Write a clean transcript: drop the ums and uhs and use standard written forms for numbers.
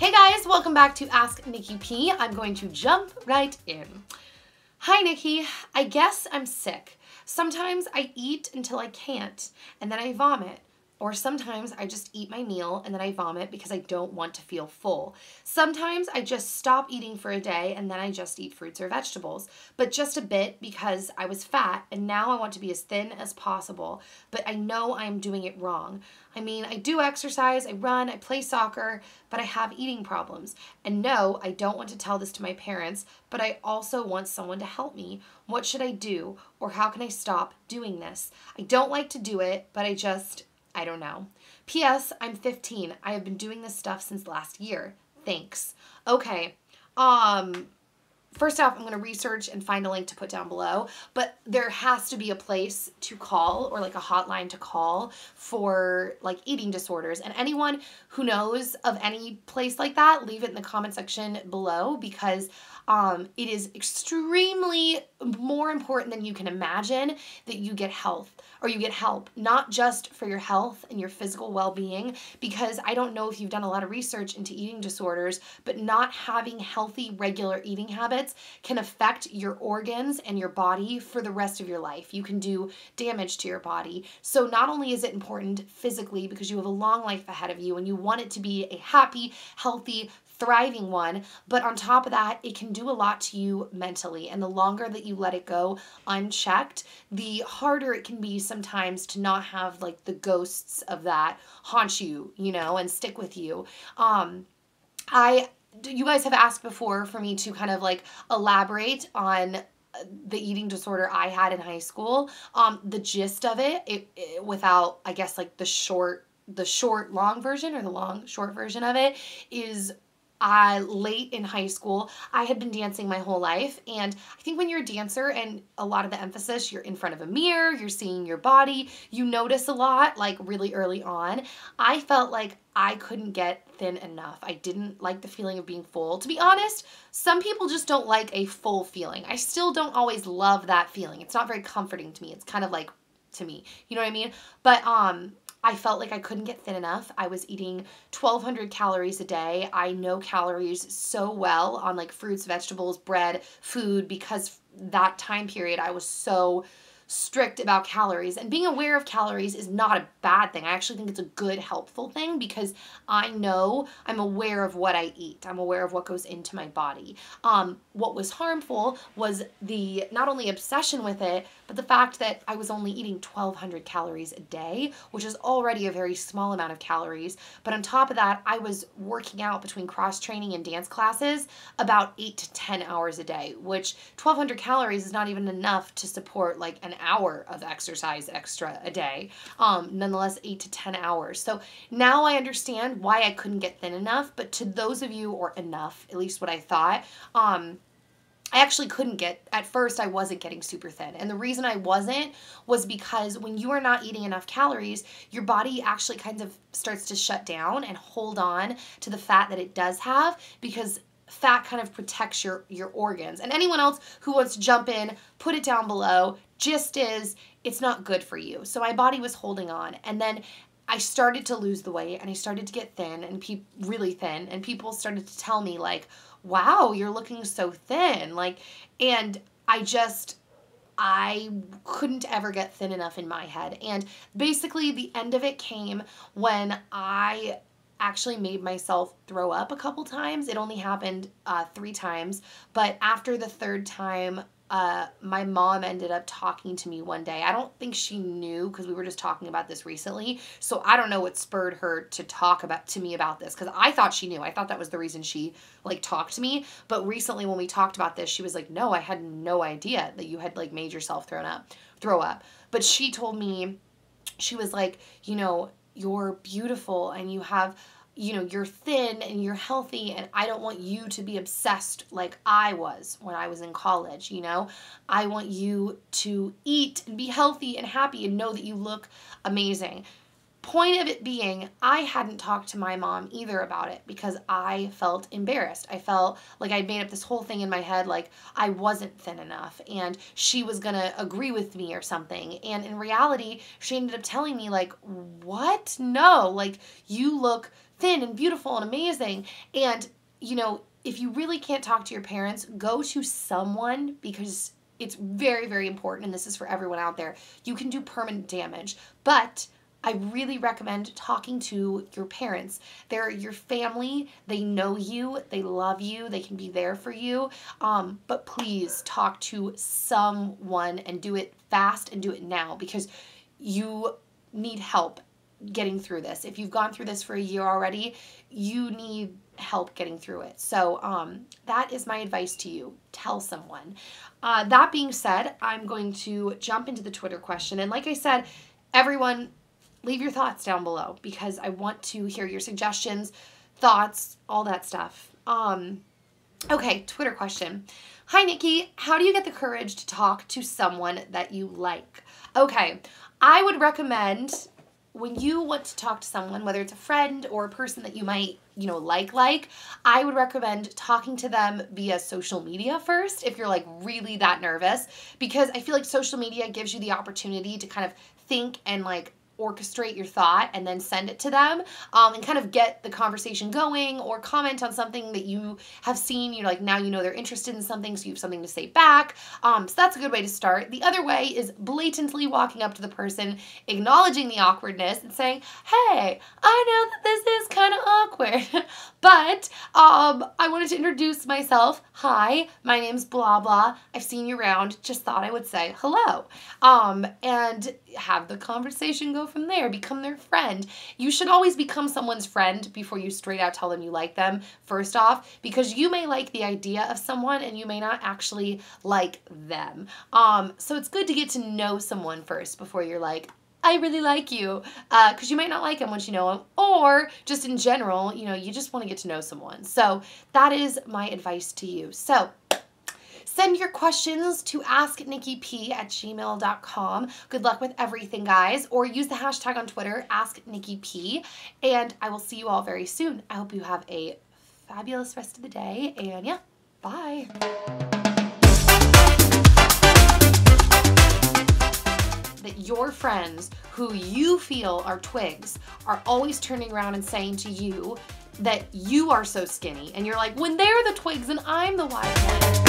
Hey guys, welcome back to Ask Nikki P. I'm going to jump right in. Hi Nikki, I guess I'm sick. Sometimes I eat until I can't and then I vomit. Or sometimes I just eat my meal and then I vomit because I don't want to feel full. Sometimes I just stop eating for a day and then I just eat fruits or vegetables, but just a bit because I was fat and now I want to be as thin as possible, but I know I'm doing it wrong. I mean, I do exercise, I run, I play soccer, but I have eating problems. And no, I don't want to tell this to my parents, but I also want someone to help me. What should I do? Or how can I stop doing this? I don't like to do it, but I don't know. P.S. I'm 15. I have been doing this stuff since last year. Thanks. Okay. First off, I'm going to research and find a link to put down below, but there has to be a place to call or like a hotline to call for like eating disorders. And anyone who knows of any place like that, leave it in the comment section below because it is extremely more important than you can imagine that you get help, not just for your health and your physical well-being, because I don't know if you've done a lot of research into eating disorders, but not having healthy, regular eating habits can affect your organs and your body for the rest of your life. You can do damage to your body. So not only is it important physically because you have a long life ahead of you and you want it to be a happy, healthy, thriving one, but on top of that, it can do a lot to you mentally. And the longer that you let it go unchecked, the harder it can be sometimes to not have like the ghosts of that haunt you, and stick with you. You guys have asked before for me to kind of like elaborate on the eating disorder I had in high school. The gist of it without, I guess, like the short long version or the long short version of it is late in high school, I had been dancing my whole life. And I think when you're a dancer and a lot of the emphasis, you're in front of a mirror, you're seeing your body, you notice a lot like really early on. I felt like I couldn't get thin enough. I didn't like the feeling of being full. To be honest, some people just don't like a full feeling. I still don't always love that feeling. It's not very comforting to me. It's kind of like to me, you know what I mean? But I felt like I couldn't get thin enough. I was eating 1,200 calories a day. I know calories so well on like fruits, vegetables, bread, food, because that time period I was so strict about calories. And being aware of calories is not a bad thing. I actually think it's a good, helpful thing because I'm aware of what I eat. I'm aware of what goes into my body. What was harmful was the not only obsession with it, but the fact that I was only eating 1,200 calories a day, which is already a very small amount of calories. But on top of that, I was working out between cross training and dance classes about 8 to 10 hours a day, which 1,200 calories is not even enough to support like an hour of exercise extra a day. Nonetheless, 8 to 10 hours. So now I understand why I couldn't get thin enough, but to those of you, or enough, at least what I thought, I actually couldn't at first I wasn't getting super thin. And the reason I wasn't was because when you are not eating enough calories, your body actually kind of starts to shut down and hold on to the fat that it does have, because fat kind of protects your organs. And anyone else who wants to jump in, put it down below. Gist is, it's not good for you. So my body was holding on. And then I started to lose the weight and I started to get thin and really thin. And people started to tell me like, wow, you're looking so thin. And I couldn't ever get thin enough in my head. And basically the end of it came when I actually made myself throw up a couple times. It only happened 3 times, but after the 3rd time, my mom ended up talking to me one day. I don't think she knew because we were just talking about this recently. So I don't know what spurred her to talk to me about this, because I thought she knew. I thought that was the reason she like talked to me. But recently when we talked about this, she was like, no, I had no idea that you had like made yourself throw up. But she told me, she was like, you're beautiful and you have, you're thin and you're healthy, and I don't want you to be obsessed like I was when I was in college, I want you to eat and be healthy and happy and know that you look amazing. Point of it being, I hadn't talked to my mom either about it because I felt embarrassed. I felt like I'd made up this whole thing in my head, like I wasn't thin enough and she was gonna agree with me or something. And in reality, she ended up telling me like, what? No, like you look thin and beautiful and amazing. And, you know, if you really can't talk to your parents, go to someone, because it's very, very important. And this is for everyone out there. You can do permanent damage, but I really recommend talking to your parents. They're your family. They know you. They love you. They can be there for you. But please talk to someone and do it fast and do it now, because you need help getting through this. If you've gone through this for a year already, you need help getting through it. So that is my advice to you. Tell someone. That being said, I'm going to jump into the Twitter question. And like I said, everyone, leave your thoughts down below because I want to hear your suggestions, thoughts, all that stuff. Okay, Twitter question. Hi, Nikki. How do you get the courage to talk to someone that you like? Okay, I would recommend when you want to talk to someone, whether it's a friend or a person that you might, you know, like, I would recommend talking to them via social media first if you're like really that nervous, because I feel like social media gives you the opportunity to kind of think and like orchestrate your thought and then send it to them, and kind of get the conversation going, or comment on something that you have seen. You're like, now you know they're interested in something, so you have something to say back. So that's a good way to start. The other way is blatantly walking up to the person, acknowledging the awkwardness and saying, hey, I know that this is kind of awkward, but I wanted to introduce myself. Hi, my name's blah blah. I've seen you around. Just thought I would say hello. And have the conversation go from there. Become their friend. You should always become someone's friend before you straight out tell them you like them, first off, because you may like the idea of someone and you may not actually like them. So it's good to get to know someone first before you're like, I really like you, because you might not like them once you know them, or just in general, you know, you just want to get to know someone. So that is my advice to you. So send your questions to asknikkiP@gmail.com. Good luck with everything, guys. Or use the hashtag on Twitter, asknikkiP. And I will see you all very soon. I hope you have a fabulous rest of the day. And yeah, bye. That your friends who you feel are twigs are always turning around and saying to you that you are so skinny. And you're like, when they're the twigs and I'm the wild one.